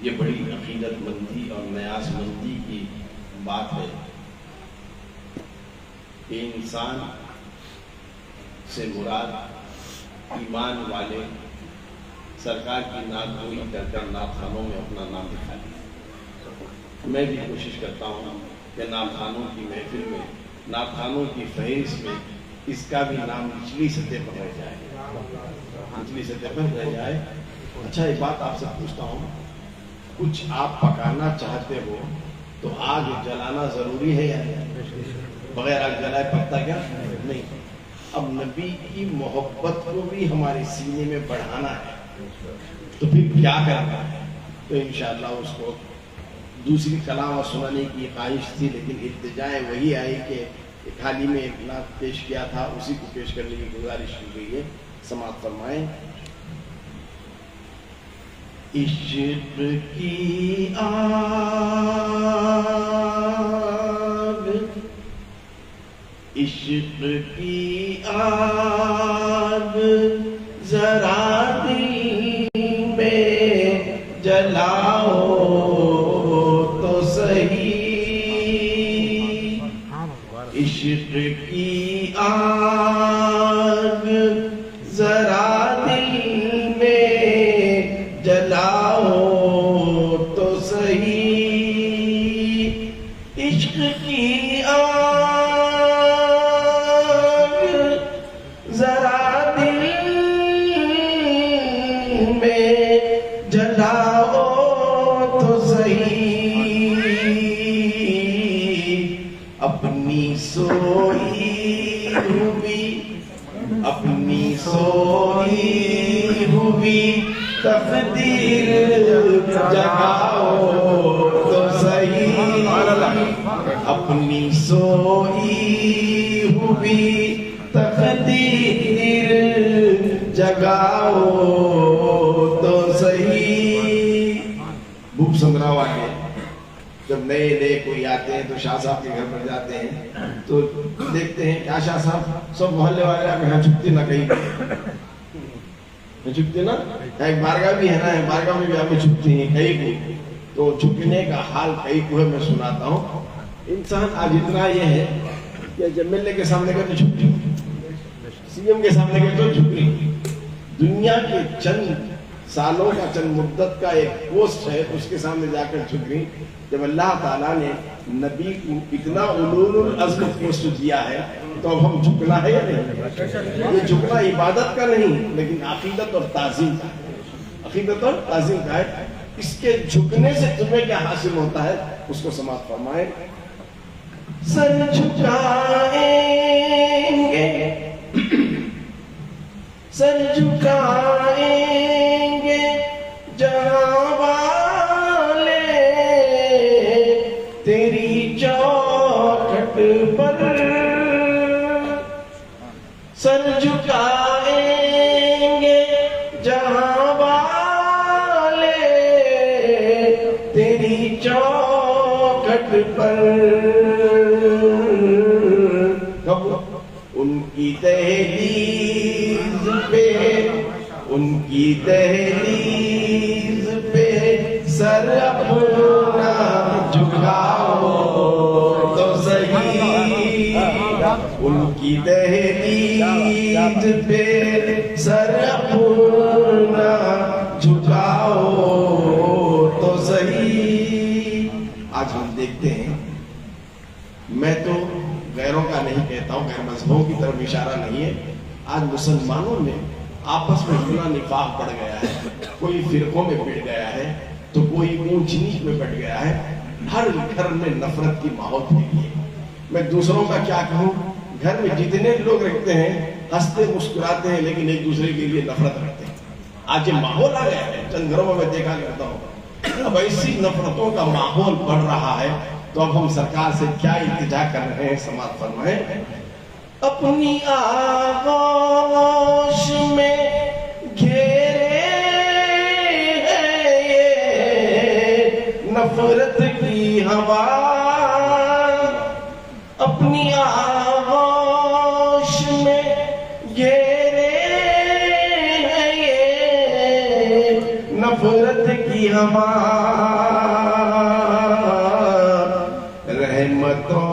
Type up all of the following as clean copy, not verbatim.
یہ بڑی عقیدت مندی اور نیاز مندی کی بات ہے کہ انسان سے مراد ایمان والے سرکار کی نعت گوئی کر کر نعت خانوں میں اپنا نام دکھا دیا۔ میں بھی کوشش کرتا ہوں کہ نعت خانوں کی محفل میں، نعت خانوں کی فہرست میں اس کا بھی نام نچلی سطح پر رہ جائے، نچلی سطح پر رہ جائے۔ اچھا ایک بات آپ سے پوچھتا ہوں، کچھ آپ پکانا چاہتے ہو تو آگ جلانا ضروری ہے یا نہیں؟ بغیر آگ جلائے پکتا کیا نہیں؟ اب نبی کی محبت کو بھی ہمارے سینے میں بڑھانا ہے تو پھر کیا کرنا ہے؟ تو انشاءاللہ اس کو دوسری کلام سنانے کی خواہش تھی، لیکن التجائے وہی آئی کہ ایک حال ہی میں ایک نعت پیش کیا تھا، اسی کو پیش کرنے کی گزارش کی گئی ہے۔ سماعت فرمائیں۔ عشق کی آگ، عشق کی آگ ذرا دل میں جلاؤ تو صحیح، عشق کی آگ ذرا دل میں جلاؤ تو صحیح، عشق کی آگ ذرا دل میں جلاؤ تو صحیح، اپنی سوئی ہوئی، اپنی سوئی ہوئی تقدیر جگاؤ تو صحیح، اپنی سوئی ہوئی تقدیر جگاؤ تو صحیح۔ بھوپ سنگراوا کے جب نئے نئے کوئی آتے ہیں تو شاہ صاحب کے گھر پر جاتے ہیں تو دیکھتے ہیں کیا شاہ صاحب سب محلے والے آپ یہاں چھپتے نہ کہیں چھپتے نا، ایک بارگاہ بھی ہے نا، ایک بارگاہ میں بھی آپ چھپتے ہیں کہیں کو، تو چھپنے کا حال کئی کو ہے میں سناتا ہوں۔ انسان آج اتنا یہ ہے کہ جب ملنے کے سامنے گئے تو چھپ رہی، سی ایم کے سامنے گئے تو چھپ رہی، دنیا کے چند سالوں کا چند مدت کا ایک پوسٹ ہے اس کے سامنے جا کر چھپ گئی۔ جب اللہ تعالیٰ نے نبی کو اتنا اولو العزم پوسٹ دیا ہے تو اب ہم جھکنا ہے یا نہیں؟ یہ جھکنا عبادت کا نہیں لیکن عقیدت اور تعظیم کا ہے، عقیدت اور تعظیم کا ہے۔ اس کے جھکنے سے تمہیں کیا حاصل ہوتا ہے اس کو سماعت فرمائیں۔ سر جھکائیں گے، سر جھکائیں گے جہاں والے تیری چوکھٹ پر، سر جھکائیں گے جہاں والے تیری چوکھٹ پر، ان کی دہلیز پہ، ان کی دہلیز پہ سر اپنا جھکاؤ تو صحیح، ان کی دہلیز پہ سر اپنا جھکاؤ تو صحیح۔ آج ہم دیکھتے ہیں، میں تو غیروں کا نہیں کہتا ہوں، غیر مذہبوں کی طرف اشارہ نہیں ہے، آج مسلمانوں میں آپس میں اتنا نفاق بڑھ گیا ہے، کوئی فرقوں میں بڑھ گیا ہے تو کوئی اونچ نیچ میں بڑھ گیا ہے، ہر گھر میں نفرت کی ماحول پھیلی ہے۔ میں دوسروں کا کیا کہوں، گھر میں جتنے لوگ رہتے ہیں ہنستے مسکراتے ہیں لیکن ایک دوسرے کے لیے نفرت رکھتے ہیں۔ آج یہ ماحول آ گیا ہے، چند گھروں میں دیکھا کرتا ہوں، اب ایسی نفرتوں کا ماحول بڑھ رہا ہے تو اب ہم سرکار سے کیا التجا کر رہے ہیں؟ سماعت فرمائیں۔ اپنی آغوش میں گھیرے ہے یہ نفرت کی ہوا، اپنی آغوش میں گھیرے ہے یہ نفرت کی ہوا، رحمتوں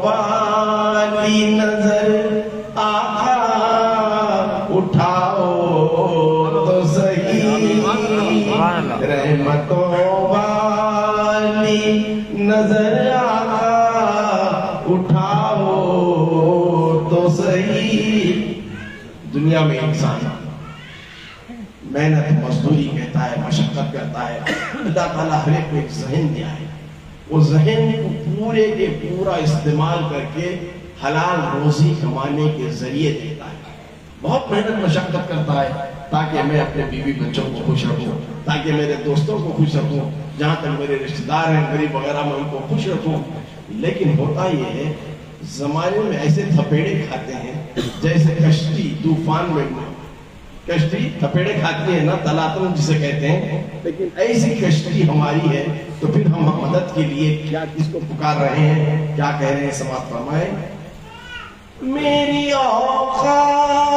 والی نظر آقا اٹھاؤ تو صحیح، رحمتوں والی نظر آقا اٹھاؤ تو صحیح۔ دنیا میں انسان محنت مزدوری کرتا ہے، مشقت کرتا ہے، اللہ تعالیٰ ہر ایک کو ایک ذہن دیا ہے، وہ ذہن کو پورے کے پورا استعمال کر کے حلال روزی کمانے کے ذریعے دیتا ہے۔ بہت محنت مشقت کرتا ہے تاکہ میں اپنے بیوی بچوں کو خوش رکھوں، تاکہ میرے دوستوں کو خوش رکھوں، جہاں تک میرے رشتہ دار ہیں غریب وغیرہ میں ان کو خوش رکھوں۔ لیکن ہوتا یہ ہے زمانے میں ایسے تھپیڑے کھاتے ہیں جیسے کشتی طوفان میں، کشتی تھپیڑے کھاتی ہے نا، تلاتم جسے کہتے ہیں، لیکن ایسی کشتی ہماری ہے تو پھر ہم مدد کے لیے کیا کس کو پکار رہے ہیں، کیا کہہ رہے ہیں؟ سماعت فرمائیں۔ میری اوقات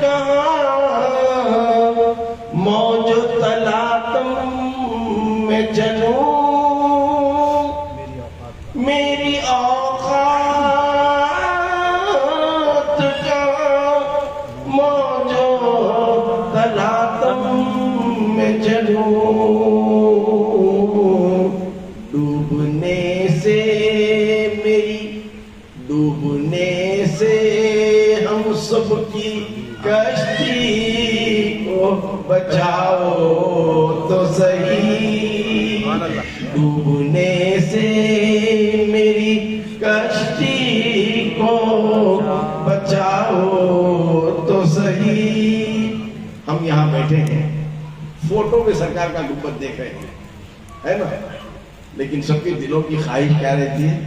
کہاں موج تلاتم میں جنوں، میری اوقات کہاں موج تلاتم میں جنوں، ڈوبنے سے ہم سب کی کشتی کو بچاؤ تو صحیح، ڈوبنے سے میری کشتی کو بچاؤ تو صحیح۔ ہم یہاں بیٹھے ہیں، فوٹو میں سرکار کا گنبد دیکھ رہے ہیں، ہے نا، لیکن سب کے دلوں کی خواہش کیا رہتی ہے؟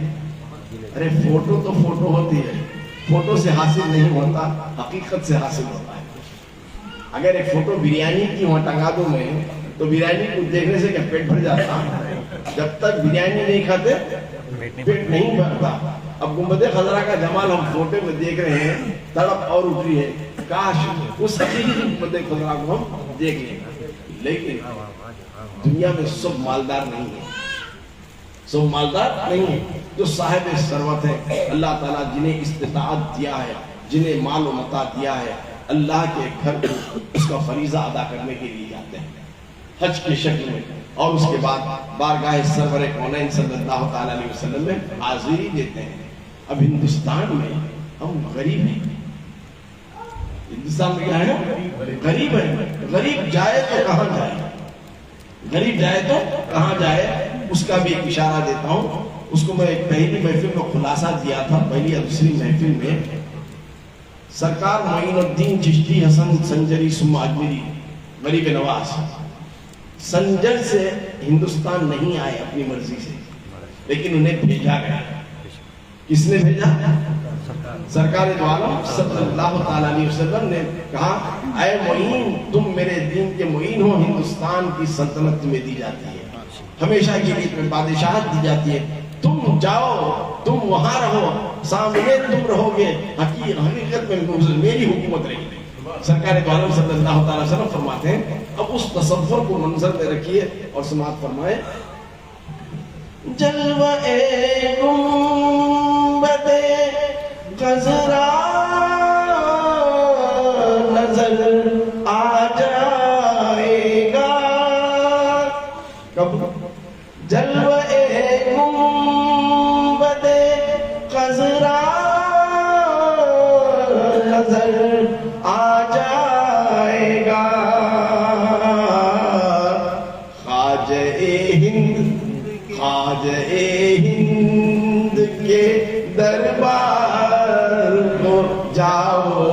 ارے فوٹو تو فوٹو ہوتی ہے، فوٹو سے حاصل نہیں ہوتا، حقیقت سے حاصل ہوتا ہے۔ اگر ایک فوٹو بریانی کی وہاں ٹنگا دوں میں تو بریانی کو دیکھنے سے کیا پیٹ بھر جاتا؟ جب تک بریانی نہیں کھاتے پیٹ نہیں بھرتا۔ اب گنبد خضرا کا جمال ہم فوٹو میں دیکھ رہے ہیں، تڑپ اور اٹھ رہی ہے، کاش اس حقیقی گنبد خضرا کو ہم دیکھ لیں۔ لیکن دنیا میں سب مالدار نہیں ہے، سب مالدار نہیں ہے۔ جو صاحب ثروت ہے اللہ تعالیٰ جنہیں استطاعت دیا ہے، جنہیں مال و متاع دیا ہے، اللہ کے گھر اس کا فریضہ ادا کرنے کے لیے جاتے ہیں حج کی شکل میں، اور اس کے بعد بارگاہ سرور کونین صلی اللہ تعالیٰ علیہ وسلم میں حاضری دیتے ہیں۔ اب ہندوستان میں ہم غریب ہیں، ہندوستان میں کیا ہے؟ غریب ہے۔ غریب جائے تو کہاں جائے؟ غریب جائے تو کہاں جائے؟ اس کا بھی ایک اشارہ دیتا ہوں۔ اس کو میں ایک پہلی محفل میں خلاصہ دیا تھا، پہلی اور دوسری محفل میں سرکار معین الدین چشتی حسن سنجری ثم اجمیری غریب نواز سنجر سے ہندوستان نہیں آئے اپنی مرضی سے، لیکن انہیں بھیجا گیا۔ کس نے بھیجا؟ سرکار دو عالم صلی اللہ تعالیٰ علیہ وسلم نے کہا اے معین، تم میرے دین کے معین ہو، ہندوستان کی سلطنت تمہیں دی جاتی ہے، ہمیشہ کے لیے تمہیں بادشاہت دی جاتی ہے، تم جاؤ، تم وہاں رہو، سامنے تم رہو گے، حقیقت میں میری حکومت رہے گی۔ سرکار دو عالم صلی اللہ تعالیٰ علیہ وسلم فرماتے ہیں، اب اس تصور کو منظر میں رکھیے اور سماعت فرمائیں۔ جلوہ گنبد خضرا نظر آ جائے گا، کب؟ جلوہ گنبد خضرا نظر آ جائے گا، خواجہ ہند کے دربار کو جاؤ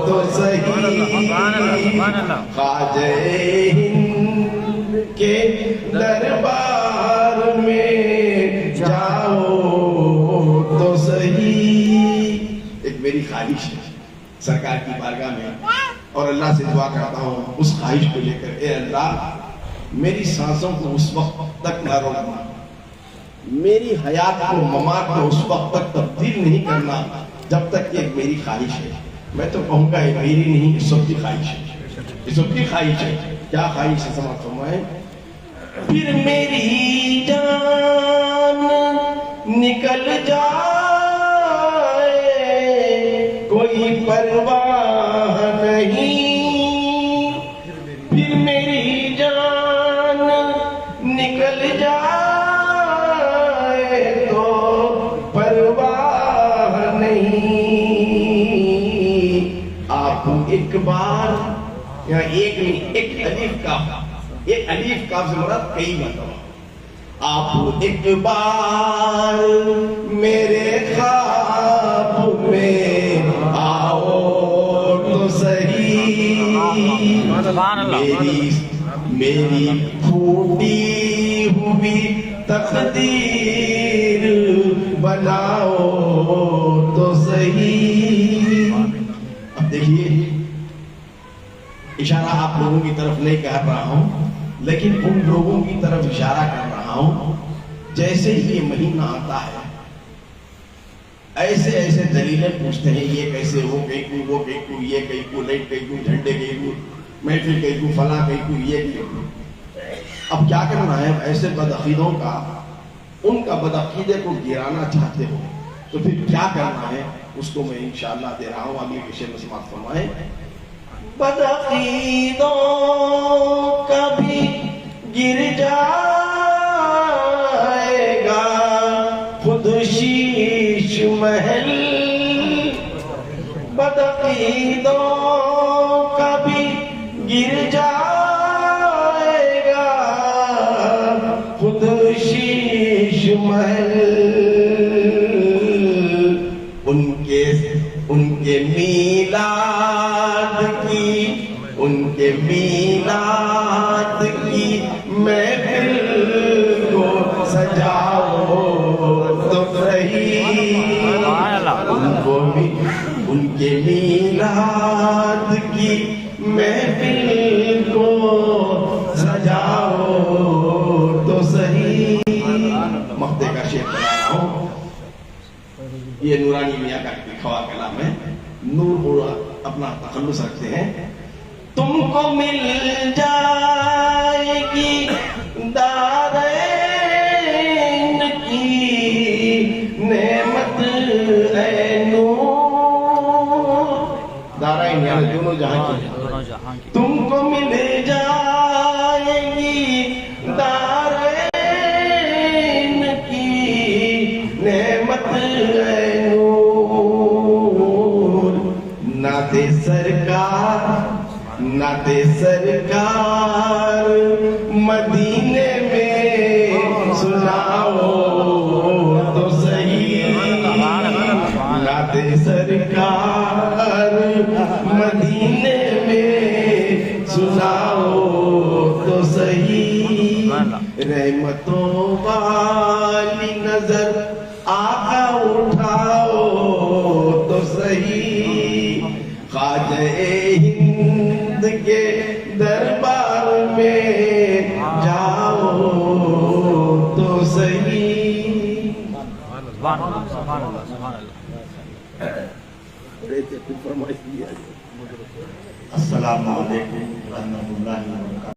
تو صحیح، خواجہ ہند کے دربار میں جاؤ تو صحیح۔ ایک میری خواہش ہے سرکار کی بارگاہ میں، اور اللہ سے دعا کرتا ہوں اس خواہش کو لے کر، اے اللہ میری سانسوں کو اس وقت تک نہ روکنا، میری حیات کو ممات کو اس وقت تک تبدیل نہیں کرنا جب تک کہ ایک میری خواہش ہے۔ میں تو کہوں گا یہ میری نہیں، اس وقت کی خواہش ہے، اس وقت کی خواہش ہے. کیا خواہش ہے سماعت فرمائیں. پھر میری جان نکل جائے کوئی پرواہ نہیں، پھر میری جان نکل جائے تو پرواہ نہیں. آپ ایک بار یہاں ایک نہیں، ایک الف کاف، ایک الف کاف سے مراد کئی مرتبہ. آپ ایک بار میرے خواب میں آؤ تو صحیح، میری پھوٹی ہوئی تقدیر بناؤ تو صحیح. اب دیکھیے اشارہ آپ لوگوں کی طرف نہیں کر رہا ہوں، لیکن ان لوگوں کی طرف اشارہ کر رہا ہوں جیسے ہی یہ مہینہ آتا ہے ایسے ایسے دلیلیں پوچھتے ہیں، یہ کیسے، وہ کہیں کو، وہ کہیں کو، یہ کہیں کو، لائٹ کہیں کو، جھنڈے کہیں کو، محفل کہیں کو، فلاں کہیں کو، یہ کہیں کو. اب کیا کرنا ہے؟ ایسے بدعقیدوں کا، ان کا بدعقیدے کو گرانا چاہتے ہو تو پھر کیا کرنا ہے اس کو میں انشاءاللہ دے رہا ہوں. اگلی پیشے میں سماعت فرمائیں. بدعقیدوں کا بھی گر جائے گا خود شیش محل، بدعقیدوں کا بھی گر جائے گا خود شیش محل. ان کے میلاد کی محفل کو سجاؤ تو صحیح. ان کے میلاد کی محفل کو سجاؤ تو صحیح. مقطع کا شعر بنا رہا ہوں، یہ نورانی میاں کا لکھا کلام ہے. نور اپنا تخلص رکھتے ہیں. تم کو مل جائے گی دارین کی نعمت اے نور، دارین یعنی دونوں جہاں کی، تم کو مل جائے گی دارین کی نعمت اے نور. نعت سرکار مدینے میں سناؤ تو صحیح. نعت سرکار مدینے میں سناؤ تو صحیح. رحمتوں والی نظر آقا اٹھاؤ تو صحیح. خواجہ ہند کے دربار میں جاؤ تو صحیح. السلام علیکم ورحمۃ اللہ وبرکاتہ.